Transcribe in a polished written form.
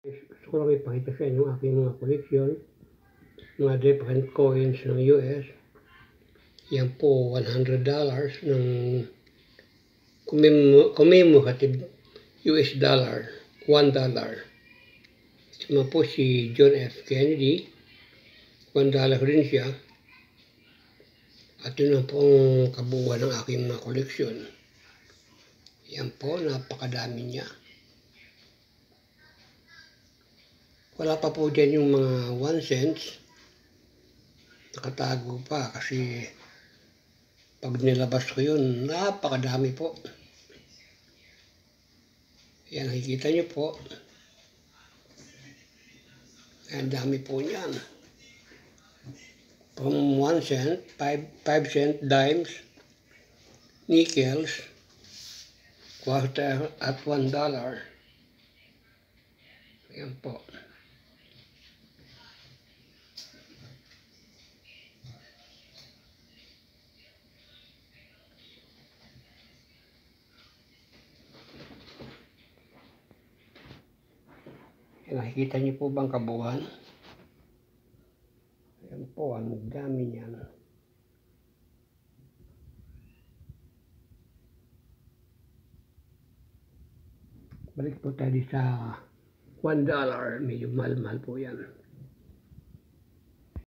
Gusto ko lang ipakita sa inyo ang aking mga koleksyon, mga different coins ng US. Yan po, $100 ng commemorative US dollar, $1. Ito naman po si John F. Kennedy, $1 rin siya. At yun lang po ang kabuuan ng aking mga koleksyon. Yan po, napakadami niya. Wala pa po dyan yung mga 1 cents. Nakatago pa kasi pag nilabas ko yun, napakadami po. Yan, nakikita nyo po. Ang dami po niyan. From 1 cent, 5 cent, dimes, nickels, quarter at $1. Yan po. Nakikita niyo po bang kabuuan? Ayan po, ang dami niyan. Balik po tayo sa $1. Medyo mahal-mahal po yan.